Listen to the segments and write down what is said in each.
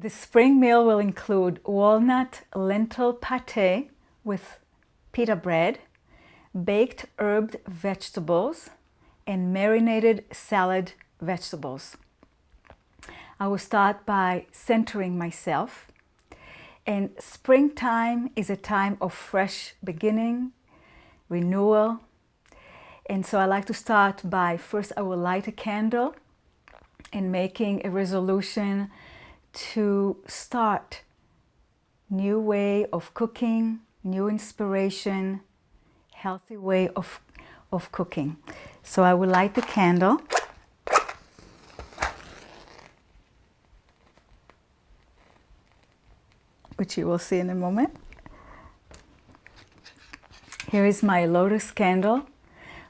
The spring meal will include walnut lentil pate with pita bread, baked herbed vegetables, and marinated salad vegetables. I will start by centering myself. And springtime is a time of fresh beginning, renewal. And so I like to start by first I will light a candle and making a resolution to start new way of cooking, new inspiration, healthy way of cooking. So I will light the candle. Which you will see in a moment. Here is my lotus candle,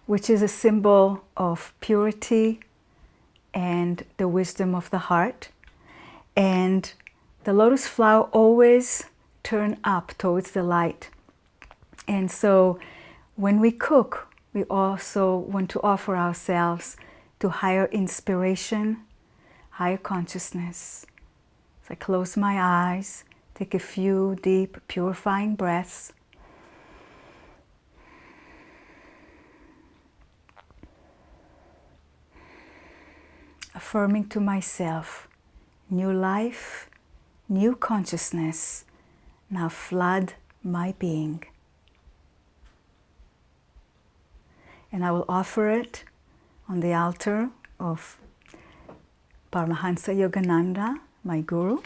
which is a symbol of purity and the wisdom of the heart. And the lotus flower always turn up towards the light. And so when we cook, we also want to offer ourselves to higher inspiration, higher consciousness. So I close my eyes, take a few deep, purifying breaths. Affirming to myself, new life, new consciousness, now flood my being. And I will offer it on the altar of Paramahansa Yogananda, my guru.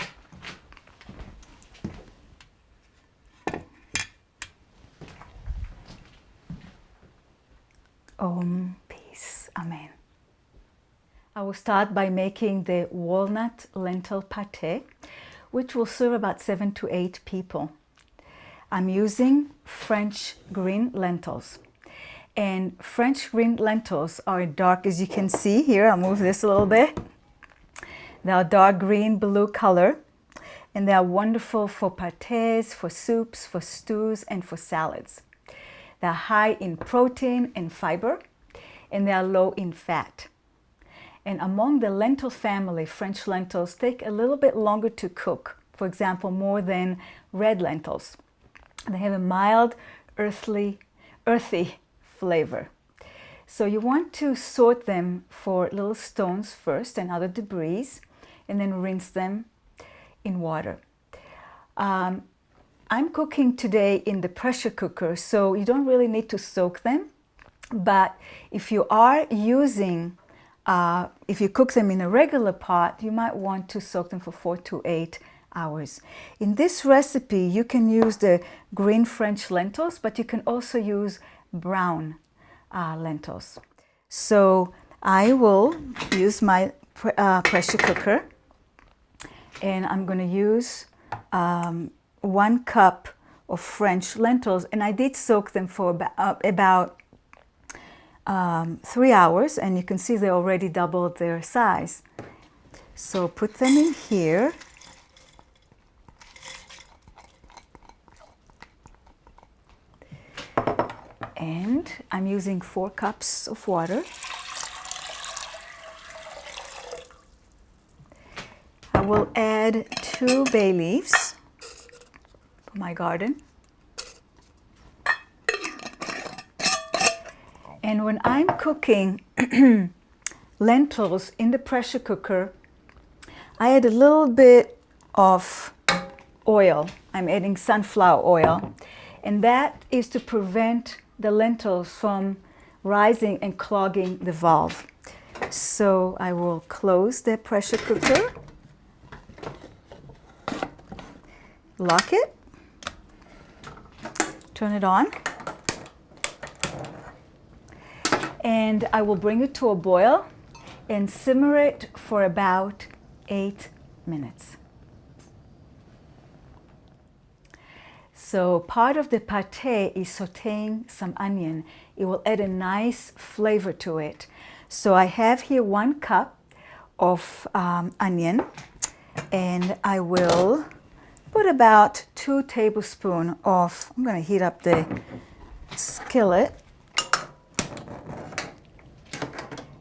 Om, peace, amen. I will start by making the walnut lentil pate, which will serve about 7 to 8 people. I'm using French green lentils. And French green lentils are dark, as you can see here. I'll move this a little bit. They are dark green, blue color. And they are wonderful for pâtés, for soups, for stews, and for salads. They are high in protein and fiber, and they are low in fat. And among the lentil family, French lentils take a little bit longer to cook. For example, more than red lentils. They have a mild, earthy flavor. So you want to sort them for little stones first and other debris, and then rinse them in water. I'm cooking today in the pressure cooker, so you don't really need to soak them. But if you are using, if you cook them in a regular pot, you might want to soak them for 4 to 8 hours. In this recipe, you can use the green French lentils, but you can also use brown lentils. So I will use my pressure cooker, and I'm going to use 1 cup of French lentils, and I did soak them for about 3 hours, and you can see they already doubled their size. So put them in here. And I'm using 4 cups of water. I will add 2 bay leaves for my garden. And when I'm cooking lentils in the pressure cooker, I add a little bit of oil. I'm adding sunflower oil. And that is to prevent the lentils from rising and clogging the valve. So I will close the pressure cooker, lock it, turn it on, and I will bring it to a boil and simmer it for about 8 minutes. So part of the pate is sauteing some onion. It will add a nice flavor to it. So I have here 1 cup of onion, and I will put about 2 tablespoons of, I'm going to heat up the skillet,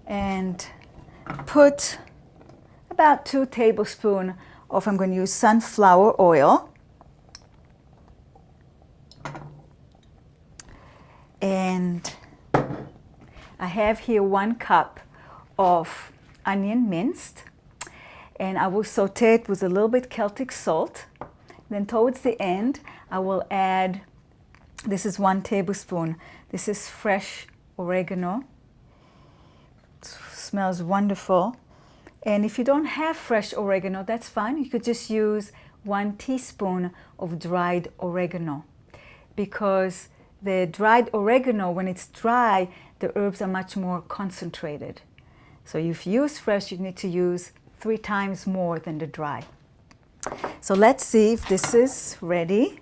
and put about 2 tablespoons of, I'm going to use sunflower oil. And I have here 1 cup of onion minced, and I will saute it with a little bit Celtic salt. Then towards the end, I will add, this is 1 tablespoon. This is fresh oregano. It smells wonderful. And if you don't have fresh oregano, that's fine. You could just use 1 teaspoon of dried oregano, because the dried oregano, when it's dry, the herbs are much more concentrated. So if you use fresh, you need to use 3 times more than the dry. So let's see if this is ready.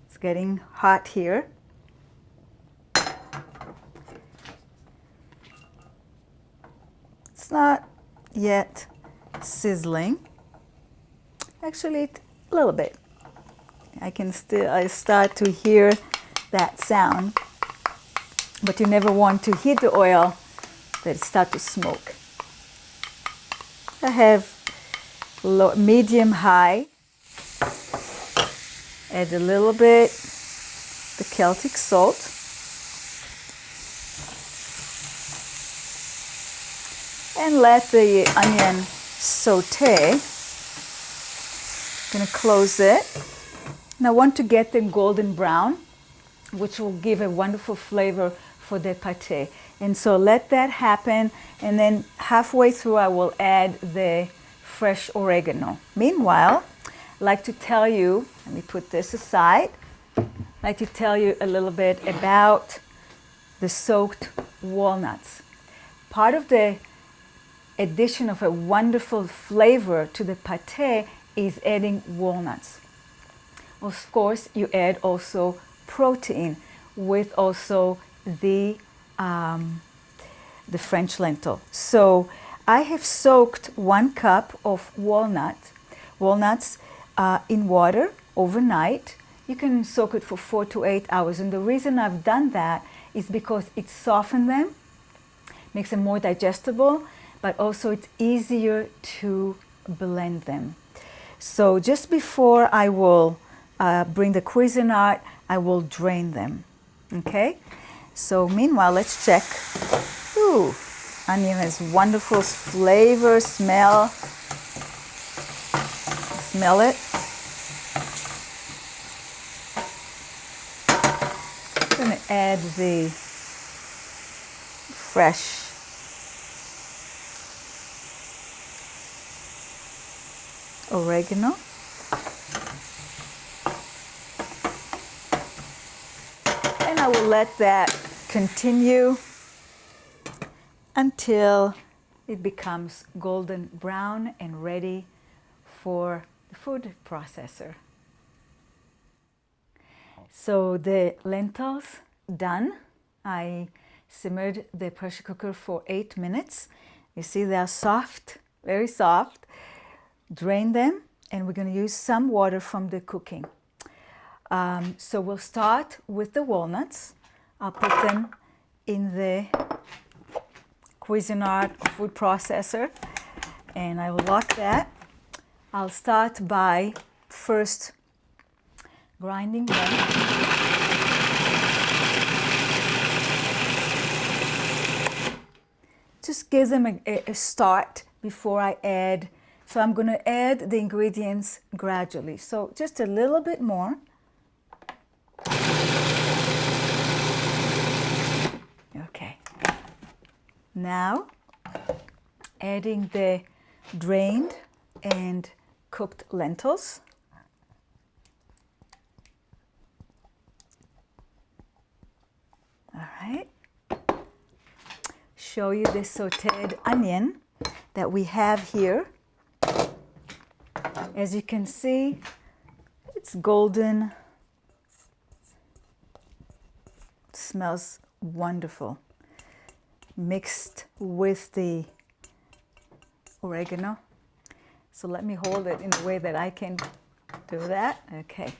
It's getting hot here. It's not yet sizzling. Actually, a little bit. I start to hear that sound, but you never want to heat the oil that it start to smoke. I have medium high. Add a little bit the Celtic salt. And let the onion saute. I'm going to close it. And I want to get them golden brown, which will give a wonderful flavor for the pate. And so let that happen, and then halfway through I will add the fresh oregano. Meanwhile, I'd like to tell you, let me put this aside, I'd like to tell you a little bit about the soaked walnuts. Part of the addition of a wonderful flavor to the pate is adding walnuts. Of course, you add also protein with also the French lentil. So I have soaked 1 cup of walnuts in water overnight. You can soak it for 4 to 8 hours. And the reason I've done that is because it softens them, makes them more digestible, but also it's easier to blend them. So just before I will bring the Cuisinart, I will drain them. Okay? So meanwhile, let's check. Ooh, onion has wonderful flavor, smell. Smell it. I'm going to add the fresh oregano. And I will let that continue until it becomes golden brown and ready for the food processor. So the lentils done. I simmered the pressure cooker for 8 minutes. You see they are soft, very soft. Drain them, and we're going to use some water from the cooking. So we'll start with the walnuts. I'll put them in the Cuisinart food processor, and I will lock that. I'll start by first grinding them. Just give them a start before I add. So I'm going to add the ingredients gradually. So just a little bit more. Okay. Now adding the drained and cooked lentils. All right. Show you the sauteed onion that we have here. As you can see, it's golden. It smells wonderful. Mixed with the oregano. So let me hold it in a way that I can do that. Okay,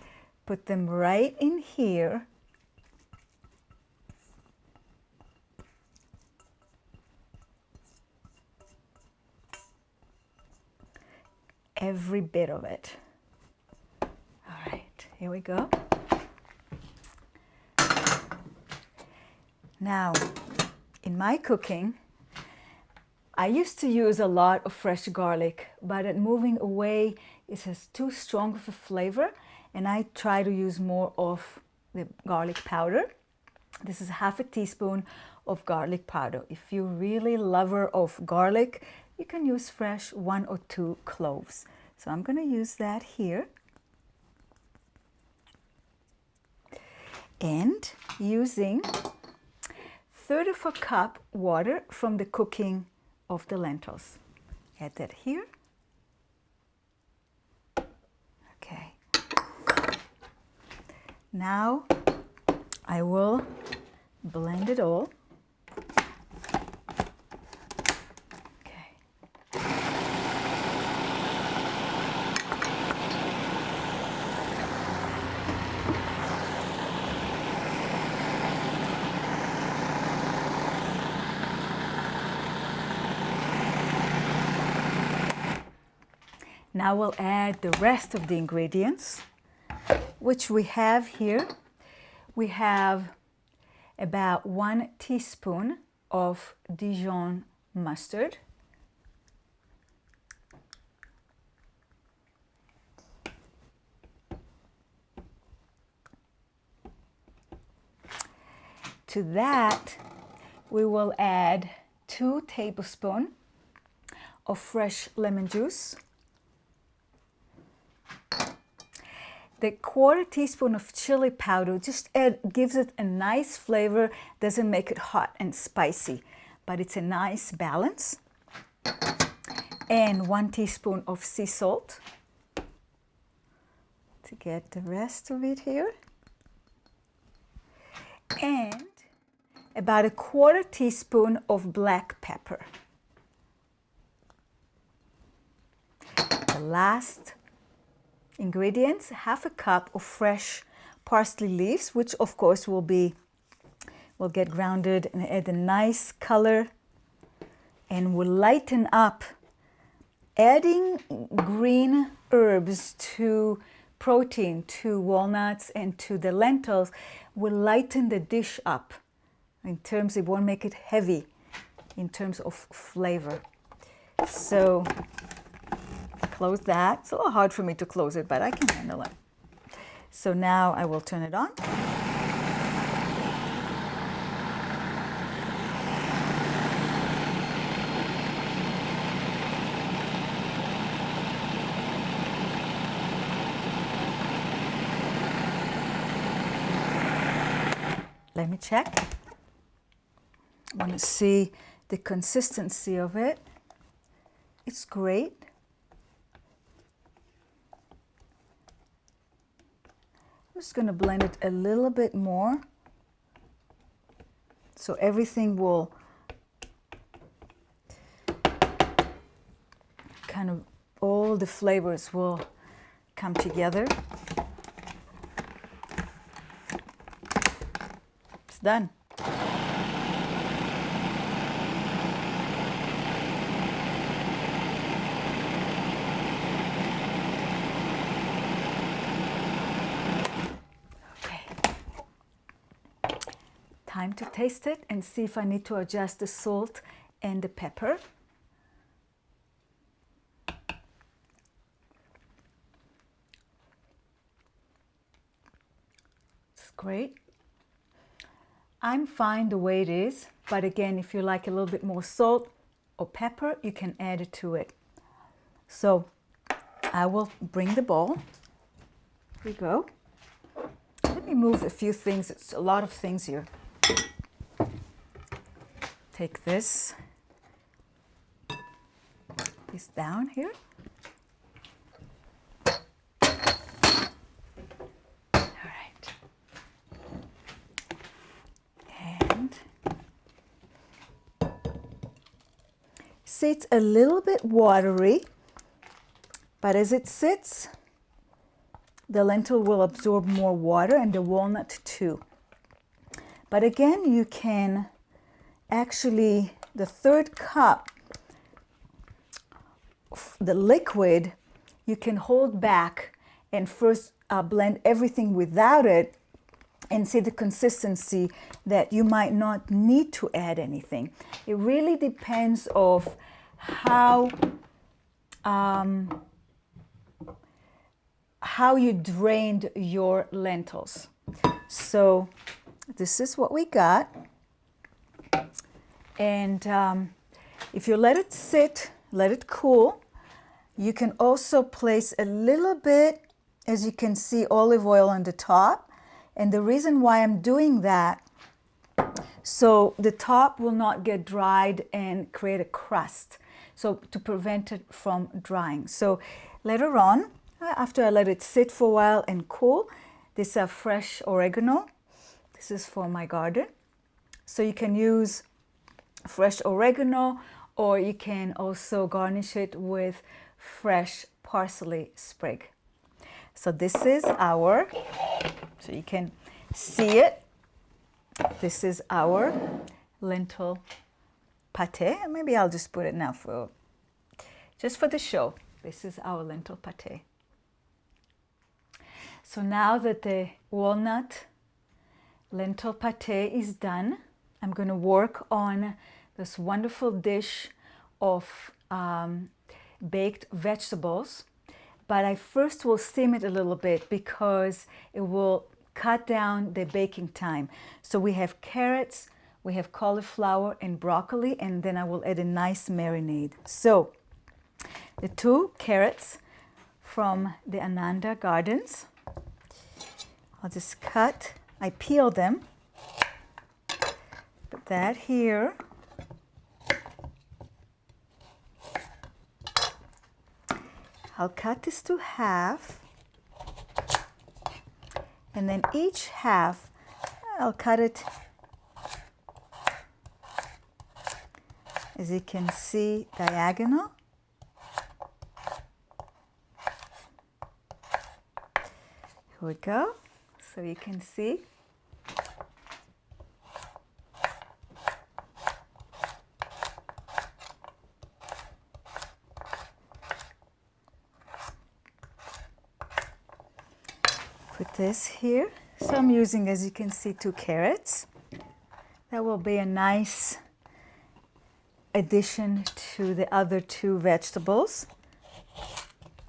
put them right in here. every bit of it. All right, here we go. Now, in my cooking, I used to use a lot of fresh garlic, but at moving away, it has too strong of a flavor, and I try to use more of the garlic powder. This is half a teaspoon of garlic powder. If you're really lover of garlic, you can use fresh 1 or 2 cloves. So I'm going to use that here. And using 1/3 of a cup water from the cooking of the lentils. Add that here. Okay. Now I will blend it all. Okay. Now we'll add the rest of the ingredients, which we have here. We have about 1 teaspoon of Dijon mustard. To that, we will add 2 tablespoons of fresh lemon juice. The 1/4 teaspoon of chili powder just gives it a nice flavor, doesn't make it hot and spicy, but it's a nice balance. And 1 teaspoon of sea salt to get the rest of it here. And about a 1/4 teaspoon of black pepper. The last ingredients, 1/2 cup of fresh parsley leaves, which of course will get grounded and add a nice color and will lighten up. Adding green herbs to protein, to walnuts and to the lentils will lighten the dish up. In terms, it won't make it heavy in terms of flavor. So close that. It's a little hard for me to close it, but I can handle it. So now I will turn it on. Let me check. I want to see the consistency of it. It's great. I'm just going to blend it a little bit more so everything will kind of, all the flavors will come together. It's done. Time to taste it and see if I need to adjust the salt and the pepper. It's great. I'm fine the way it is, but again, if you like a little bit more salt or pepper, you can add it to it. So I will bring the bowl. Here we go. Let me move a few things. It's a lot of things here. Take this down here. All right. And see, it's a little bit watery, but as it sits, the lentil will absorb more water and the walnut too. But again, you can actually, the 1/3 cup, the liquid, you can hold back and first blend everything without it and see the consistency that you might not need to add anything. It really depends of how you drained your lentils. So this is what we got. And if you let it sit, let it cool, you can also place a little bit, as you can see, olive oil on the top. And the reason why I'm doing that, so the top will not get dried and create a crust. So to prevent it from drying. So later on, after I let it sit for a while and cool, this is fresh oregano. This is for my garden. So you can use fresh oregano, or you can also garnish it with fresh parsley sprig. So this is our, so you can see it, this is our lentil pate. Maybe I'll just put it now just for the show. This is our lentil pate. So now that the walnut lentil pate is done, I'm going to work on this wonderful dish of baked vegetables. But I first will steam it a little bit because it will cut down the baking time. So we have carrots, we have cauliflower and broccoli, and then I will add a nice marinade. So the 2 carrots from the Ananda gardens, I'll just cut, I peel them, put that here. I'll cut this to half, and then each half, I'll cut it, as you can see, diagonal. Here we go, so you can see. Put this here. So I'm using, as you can see, 2 carrots. That will be a nice addition to the other 2 vegetables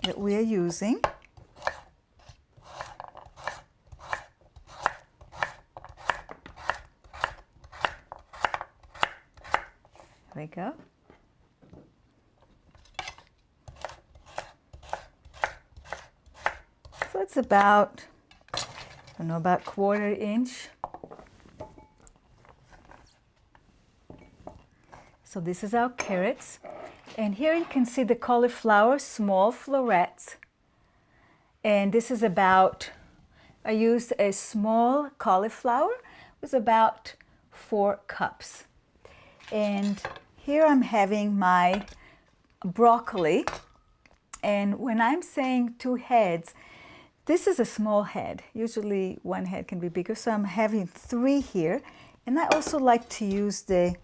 that we are using. There we go. So it's about, I don't know, about 1/4 inch. So this is our carrots. And here you can see the cauliflower, small florets. And this is about, I used a small cauliflower, it was about 4 cups. And here I'm having my broccoli. And when I'm saying 2 heads, this is a small head. Usually 1 head can be bigger, so I'm having 3 here. And I also like to use the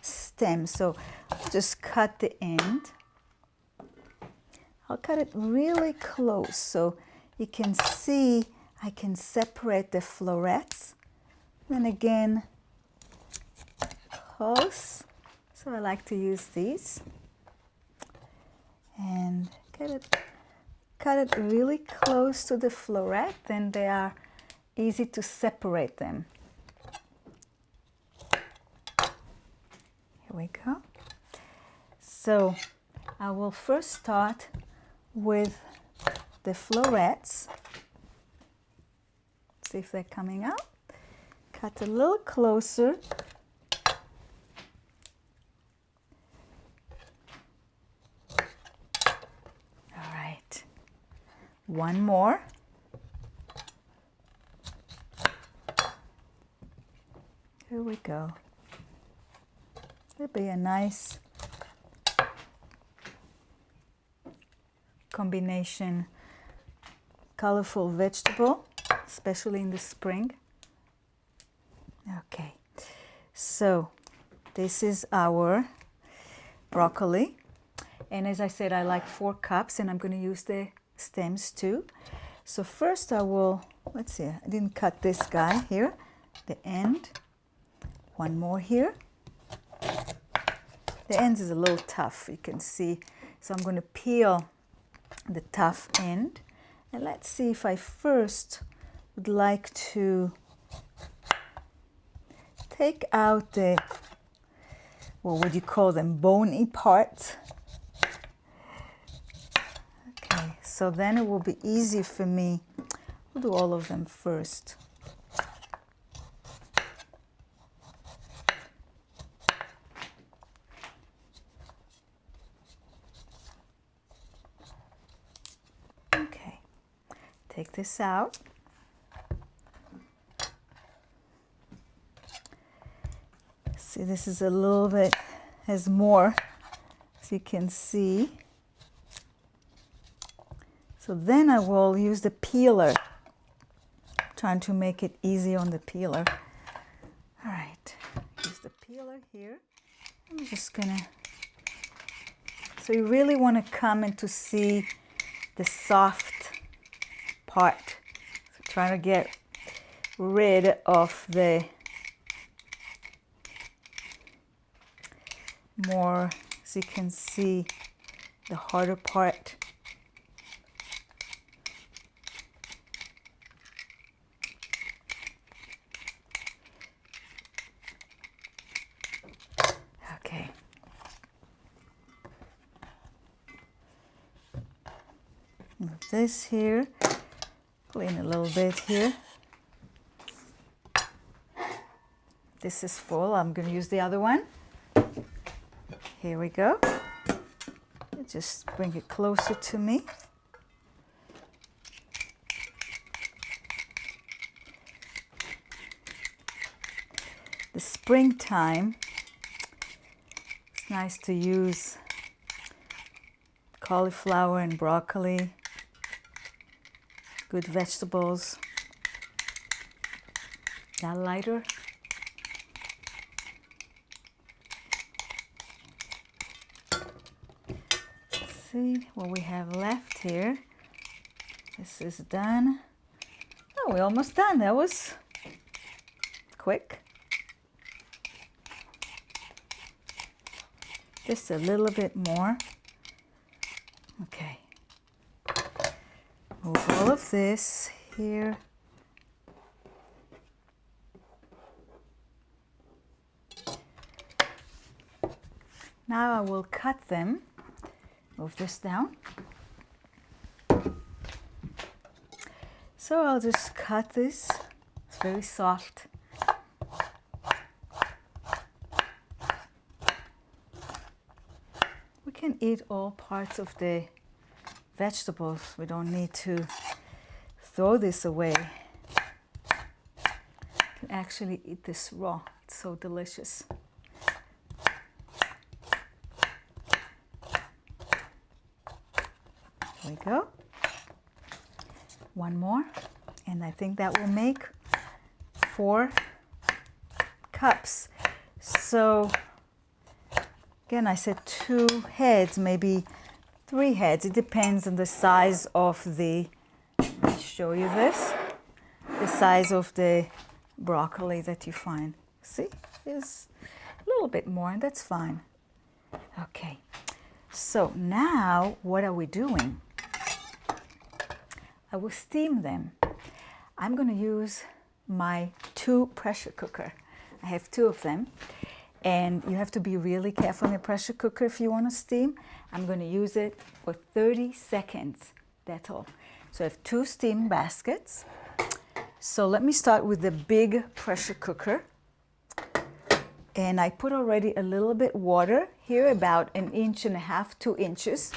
stem, so I'll just cut the end. I'll cut it really close so you can see I can separate the florets. Then again, close. So I like to use these. And cut it really close to the floret, then they are easy to separate them. Here we go. So I will first start with the florets. See if they're coming out. Cut a little closer. All right. 1 more. Here we go. It'll be a nice combination, colorful vegetable, especially in the spring. Okay, so this is our broccoli. And as I said, I like 4 cups, and I'm going to use the stems too. So first I will, let's see, I didn't cut this guy here, the end. One more here. The end is a little tough, you can see. So I'm going to peel the tough end. And let's see if I first would like to take out the, what would you call them, bony parts. Okay, so then it will be easy for me. We'll do all of them first. Okay, take this out. See, this is a little bit, has more, as you can see. So then I will use the peeler, trying to make it easy on the peeler. All right, use the peeler here. I'm just gonna, so you really want to come in to see the soft part. So trying to get rid of the more, so you can see the harder part. Okay. Move this here, clean a little bit here. This is full, I'm going to use the other one. Here we go. Just bring it closer to me. The springtime, it's nice to use cauliflower and broccoli, good vegetables. That lighter. See what we have left here. This is done. Oh, we're almost done. That was quick. Just a little bit more. Okay. Move all of this here. Now I will cut them. Move this down. So I'll just cut this. It's very soft. We can eat all parts of the vegetables. We don't need to throw this away. You can actually eat this raw. It's so delicious. There we go. One more, and I think that will make 4 cups. So again, I said 2 heads, maybe 3 heads. It depends on the size of the, let me show you this, the size of the broccoli that you find. See, there's a little bit more, and that's fine. Okay, so now what are we doing? I will steam them. I'm going to use my 2 pressure cooker. I have 2 of them, and you have to be really careful in your pressure cooker if you want to steam. I'm going to use it for 30 seconds. That's all. So I have 2 steam baskets. So let me start with the big pressure cooker. And I put already a little bit water here, about 1.5 inches, 2 inches.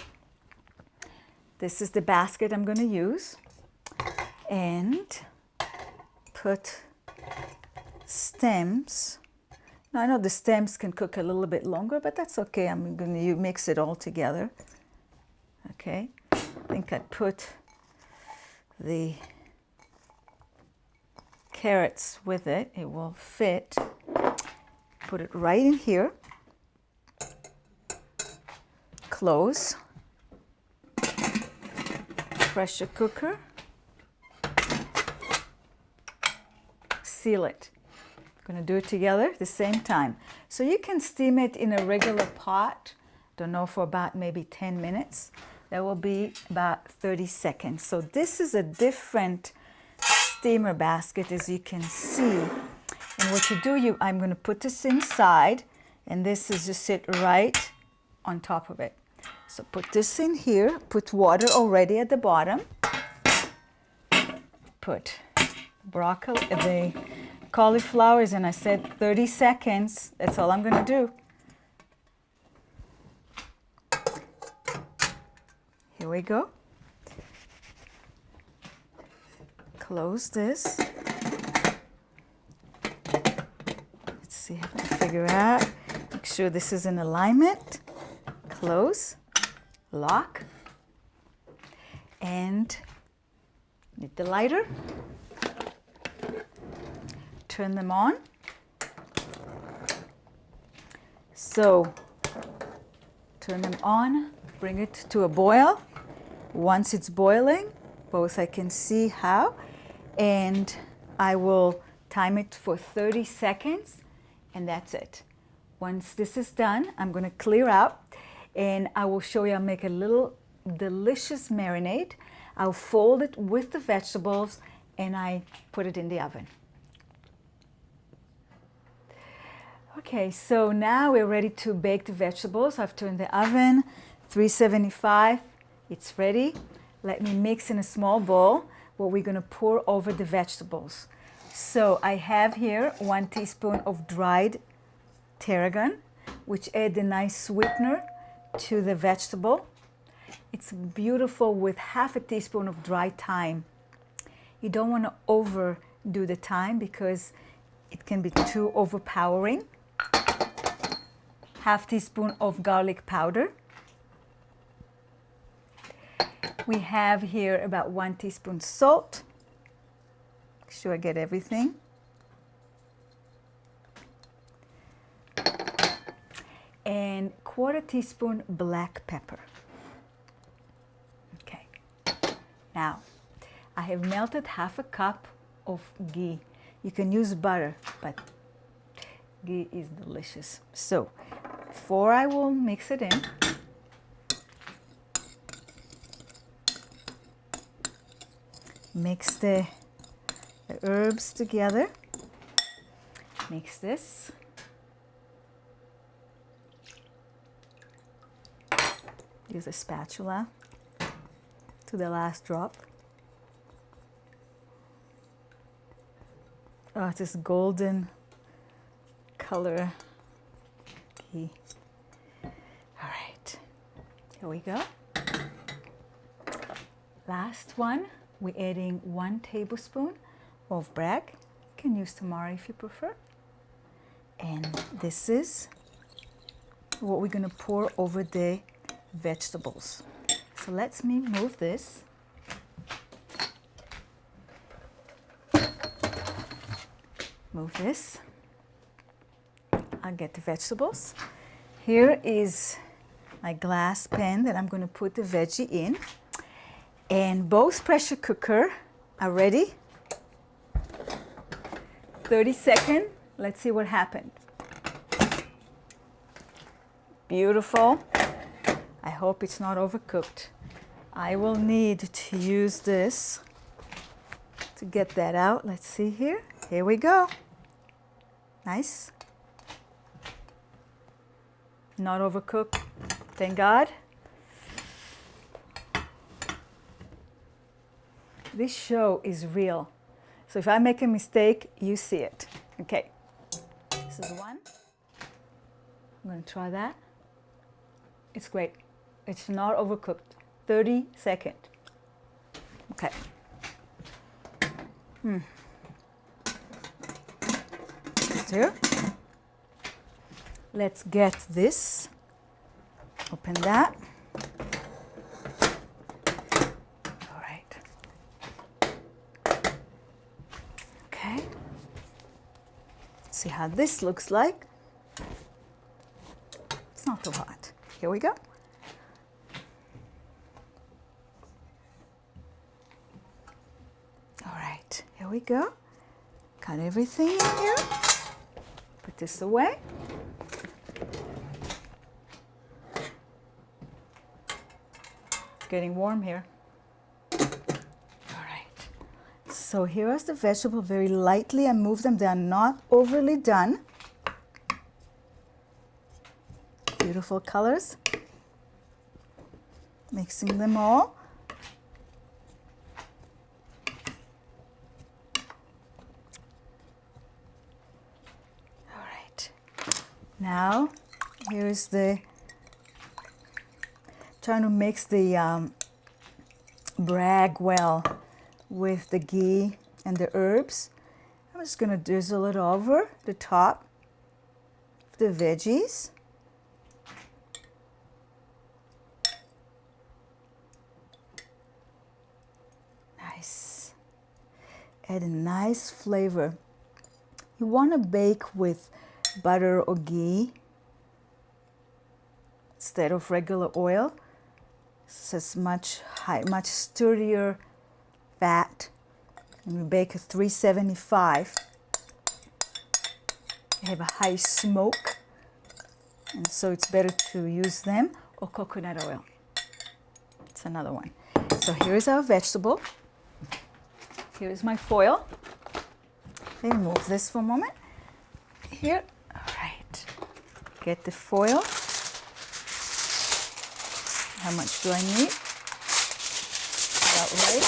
This is the basket I'm going to use. And put stems. Now I know the stems can cook a little bit longer, but that's okay. I'm going to mix it all together. Okay, I think I put the carrots with it. It will fit. Put it right in here. Close. pressure cooker. Seal it. Going to do it together at the same time. So you can steam it in a regular pot, don't know, for about maybe 10 minutes. That will be about 30 seconds. So this is a different steamer basket, as you can see. And what you do, I'm going to put this inside, and this is just sit right on top of it. So put this in here, put water already at the bottom. Put broccoli, the cauliflowers, and I said 30 seconds. That's all I'm going to do. Here we go. Close this. Let's see, I have to figure out. Make sure this is in alignment. Close, lock, and need the lighter. Turn them on. So turn them on, bring it to a boil. Once it's boiling, both I can see how, and I will time it for 30 seconds, and that's it. Once this is done, I'm going to clear out, and I will show you. I'll make a little delicious marinade. I'll fold it with the vegetables, and I put it in the oven. Okay, so now we're ready to bake the vegetables. I've turned the oven, 375. It's ready. Let me mix in a small bowl what we're going to pour over the vegetables. So I have here 1 teaspoon of dried tarragon, which add a nice sweetener to the vegetable. It's beautiful with half a teaspoon of dry thyme. You don't want to overdo the thyme because it can be too overpowering. Half teaspoon of garlic powder. We have here about 1 teaspoon salt. Make sure I get everything. And 1/4 teaspoon black pepper. Okay. Now, I have melted half a cup of ghee. You can use butter, but ghee is delicious. So, before I will mix it in, mix the herbs together. Mix this. Use a spatula to the last drop. Oh, this golden color ghee. All right, here we go. Last one, we're adding 1 tablespoon of bragg. You can use tamari if you prefer. And this is what we're going to pour over the vegetables. So let me move this. Move this. I'll get the vegetables. Here is my glass pan that I'm going to put the veggie in. And both pressure cooker are ready. 30 seconds. Let's see what happened. Beautiful. I hope it's not overcooked. I will need to use this to get that out. Let's see here. Here we go. Nice. Not overcooked. Thank God. This show is real. So if I make a mistake, you see it. Okay. This is one. I'm going to try that. It's great. It's not overcooked. 30 seconds. Okay. Here. Let's get this. Open that. All right. Okay. Let's see how this looks like. It's not too hot. Here we go. There we go. Cut everything in here. Put this away. It's getting warm here. All right. So here is the vegetable. Very lightly I move them. They are not overly done. Beautiful colors. Mixing them all. All right. Now, here's the, trying to mix the brag well with the ghee and the herbs. I'm just going to drizzle it over the top of the veggies. Nice. Add a nice flavor. You want to bake with butter or ghee instead of regular oil. This is much sturdier fat. And we bake at 375. They have a high smoke, and so it's better to use them, or coconut oil. It's another one. So here's our vegetable. Here's my foil. Let me move this for a moment. Here, all right. Get the foil. How much do I need? About right.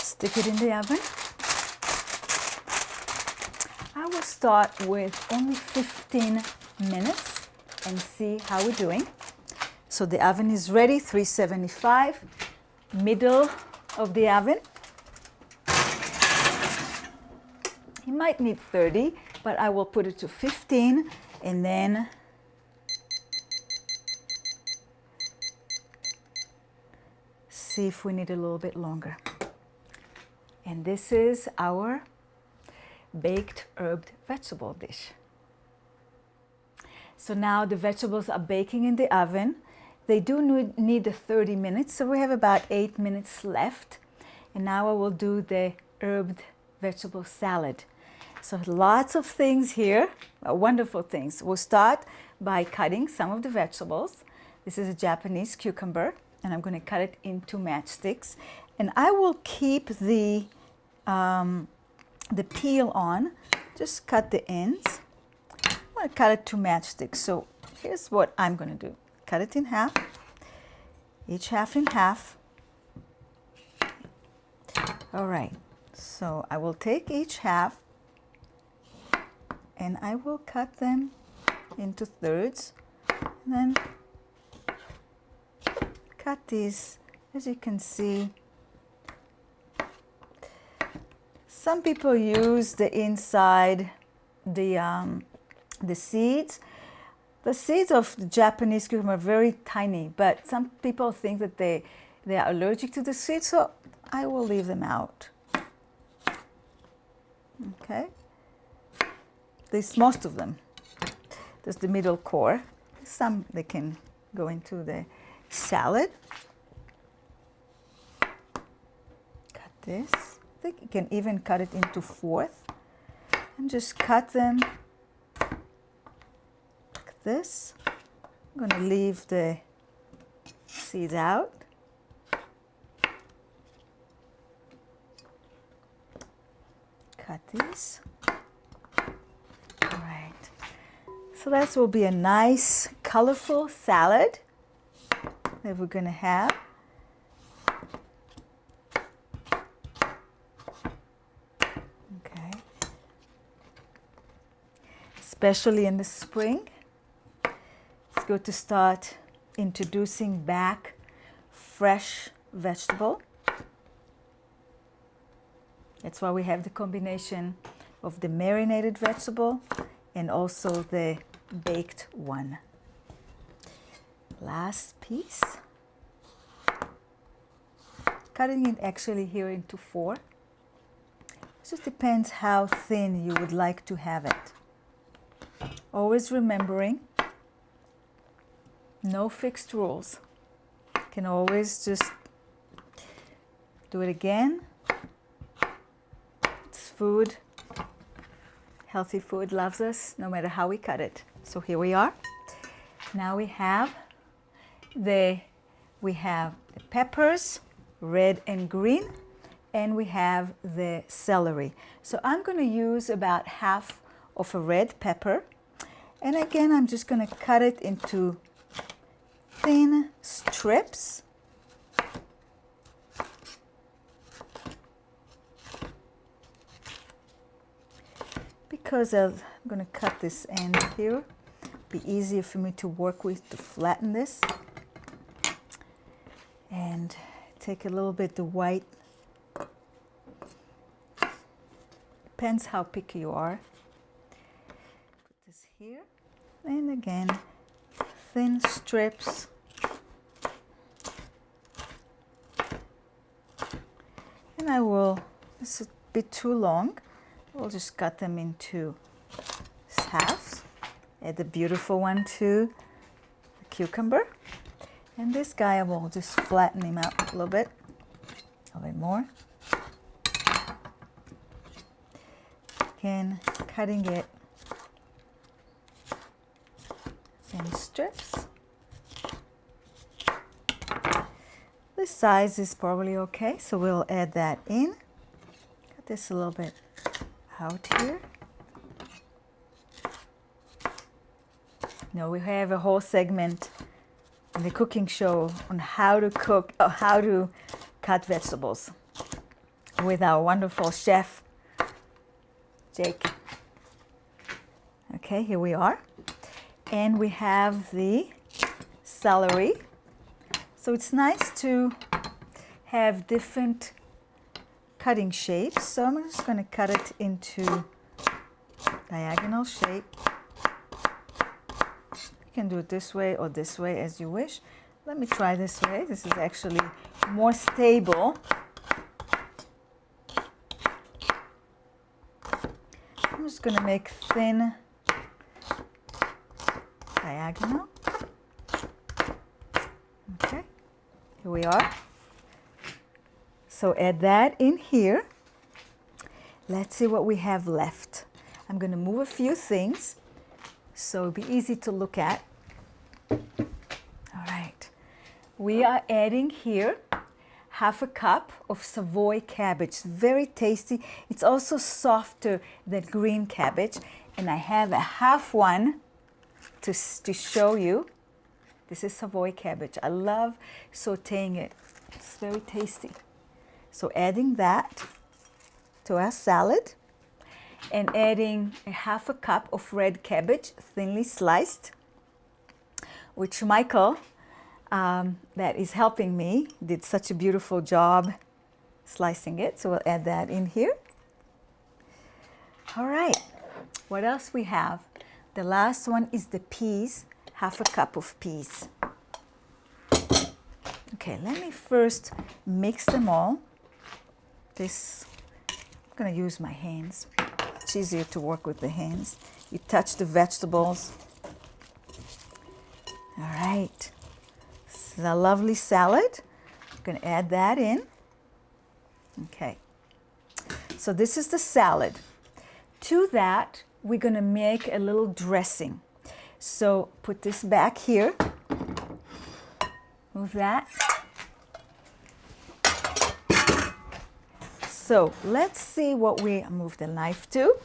Stick it in the oven. I will start with only 15 minutes and see how we're doing. So the oven is ready, 375, middle of the oven. You might need 30, but I will put it to 15 and then see if we need a little bit longer. And this is our baked herbed vegetable dish. So now the vegetables are baking in the oven. They do need the 30 minutes, so we have about 8 minutes left. And now I will do the herbed vegetable salad. So lots of things here, wonderful things. We'll start by cutting some of the vegetables. This is a Japanese cucumber, and I'm going to cut it into matchsticks. And I will keep the peel on, just cut the ends. I'm going to cut it to matchsticks. So here's what I'm going to do. Cut it in half, each half in half. All right, so I will take each half and I will cut them into thirds, and then cut these, as you can see. Some people use the inside, the seeds. The seeds of the Japanese cucumber are very tiny, but some people think that they are allergic to the seeds, so I will leave them out. Okay. Most of them. There's the middle core. Some they can go into the salad. Cut this. I think you can even cut it into fourth and just cut them like this. I'm going to leave the seeds out. Cut these. All right. So that will be a nice, colorful salad that we're going to have. Okay. Especially in the spring, it's good to start introducing back fresh vegetable. That's why we have the combination of the marinated vegetable and also the baked one. Last piece. Cutting it actually here into four. It just depends how thin you would like to have it. Always remembering No fixed rules. You can always just do it again. It's food. Healthy food loves us no matter how we cut it. So here we are. Now we have the peppers, red and green, and we have the celery. So I'm going to use about half of a red pepper. And again, I'm just going to cut it into thin strips. Because I'm going to cut this end here, be easier for me to work with to flatten this. And take a little bit the white. Depends how picky you are. Put this here. And again, thin strips. And I will, this is a bit too long. We'll just cut them into halves. Add the beautiful one to the cucumber. And this guy, I will just flatten him out a little bit more. Again, cutting it thin strips. This size is probably okay, so we'll add that in. Cut this a little bit out here. Now we have a whole segment in the cooking show on how to cook or how to cut vegetables with our wonderful chef Jake. Okay, here we are. And we have the celery. So it's nice to have different cutting shapes. So I'm just going to cut it into diagonal shape. You can do it this way or this way as you wish. Let me try this way. This is actually more stable. I'm just going to make thin diagonal. Okay, here we are. So add that in here. Let's see what we have left. I'm going to move a few things so it'll be easy to look at. All right, we are adding here half a cup of Savoy cabbage. Very tasty. It's also softer than green cabbage. And I have a half one to show you. This is Savoy cabbage. I love sauteing it. It's very tasty. So adding that to our salad and adding a half a cup of red cabbage, thinly sliced, which Michael, that is helping me, did such a beautiful job slicing it. So we'll add that in here. All right, what else we have? The last one is the peas, half a cup of peas. Okay, let me first mix them all. This, I'm going to use my hands. It's easier to work with the hands. You touch the vegetables. All right, this is a lovely salad. I'm going to add that in. Okay, so this is the salad. To that, we're going to make a little dressing. So put this back here. Move that. So let's see what we move the knife to.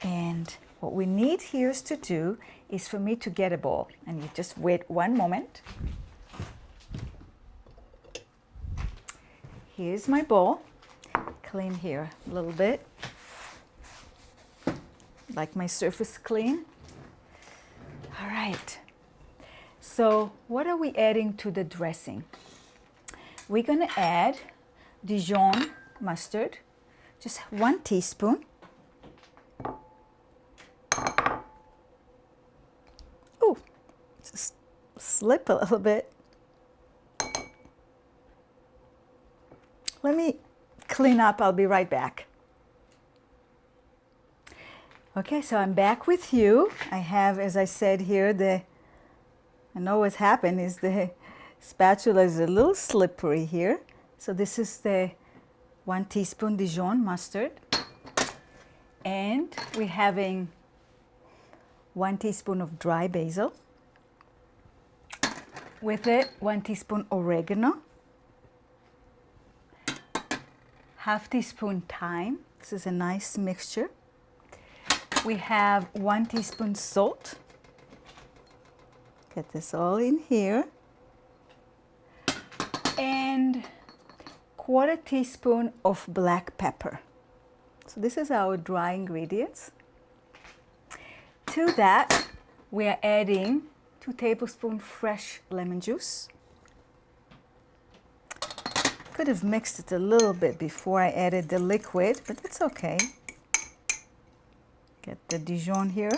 And what we need here is to do is for me to get a bowl. And you just wait one moment. Here's my bowl. Clean here a little bit. Like my surface clean. All right. So what are we adding to the dressing? We're going to add Dijon mustard, just 1 teaspoon. Oh, just slip a little bit. Let me clean up. I'll be right back. Okay, so I'm back with you. I have, as I said here, I know what's happened is the spatula is a little slippery here. So this is the 1 teaspoon Dijon mustard. And we're having 1 teaspoon of dry basil. With it, 1 teaspoon oregano. Half teaspoon thyme. This is a nice mixture. We have 1 teaspoon salt. Get this all in here. And 1/4 teaspoon of black pepper. So this is our dry ingredients. To that, we are adding 2 tablespoons fresh lemon juice. Could have mixed it a little bit before I added the liquid, but that's okay. Get the Dijon here.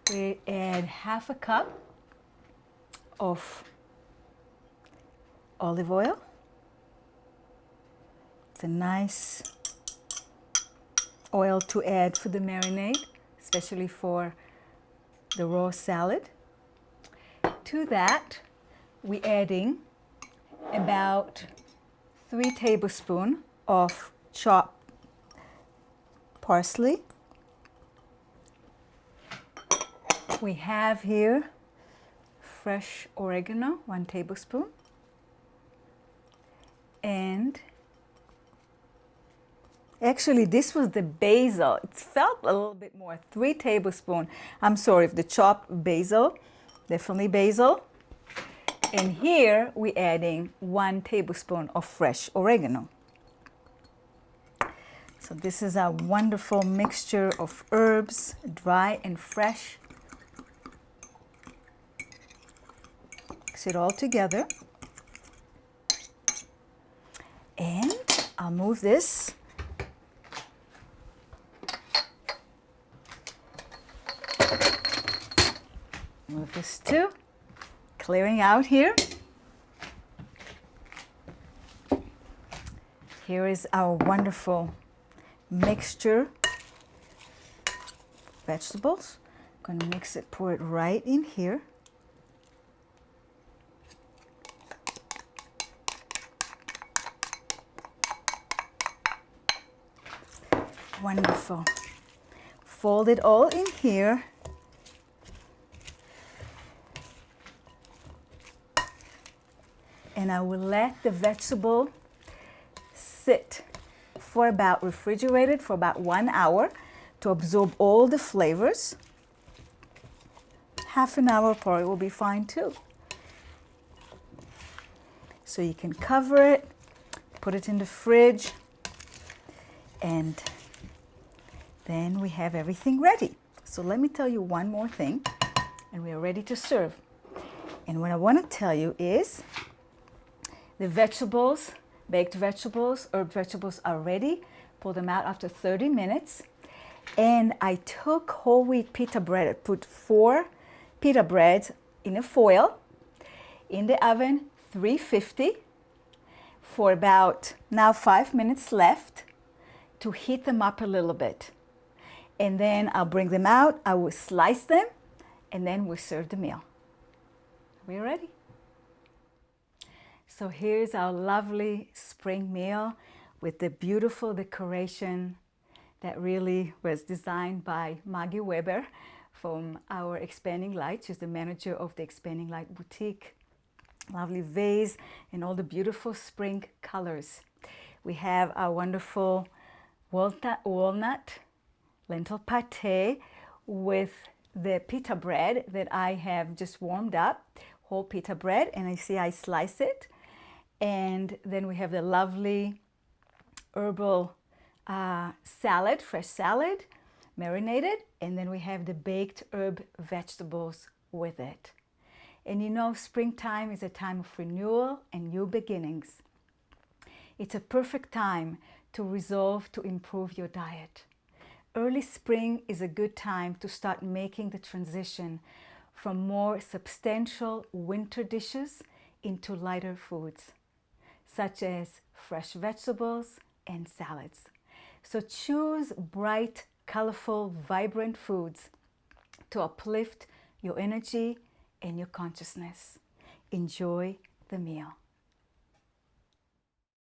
We add 1/2 cup of olive oil. It's a nice oil to add for the marinade, especially for the raw salad. To that, we're adding about 3 tablespoons of chopped parsley. We have here fresh oregano, 1 tablespoon. And actually, this was the basil. It felt a little bit more, 3 tablespoons. I'm sorry, if the chopped basil, definitely basil. And here we're adding 1 tablespoon of fresh oregano. So this is our wonderful mixture of herbs, dry and fresh. Mix it all together. And I'll move this. Move this too. Clearing out here. Here is our wonderful mixture vegetables. I'm going to mix it, pour it right in here. Wonderful. Fold it all in here. And I will let the vegetable sit for about, refrigerated for about 1 hour to absorb all the flavors. 1/2 hour probably will be fine too. So you can cover it, put it in the fridge, and then we have everything ready. So let me tell you one more thing, and we are ready to serve. And what I want to tell you is the vegetables, baked vegetables, herb vegetables are ready. Pull them out after 30 minutes. And I took whole wheat pita bread. I put 4 pita breads in a foil in the oven, 350 for about now 5 minutes left to heat them up a little bit. And then I'll bring them out, I will slice them, and then we'll serve the meal. We're ready. So here's our lovely spring meal with the beautiful decoration that really was designed by Maggie Weber from our Expanding Light. She's the manager of the Expanding Light Boutique. Lovely vase and all the beautiful spring colors. We have our wonderful walnut lentil pate with the pita bread that I have just warmed up, whole pita bread, and I slice it. And then we have the lovely herbal salad, fresh salad, marinated, and then we have the baked herb vegetables with it. And you know, springtime is a time of renewal and new beginnings. It's a perfect time to resolve to improve your diet. Early spring is a good time to start making the transition from more substantial winter dishes into lighter foods, such as fresh vegetables and salads. So choose bright, colorful, vibrant foods to uplift your energy and your consciousness. Enjoy the meal.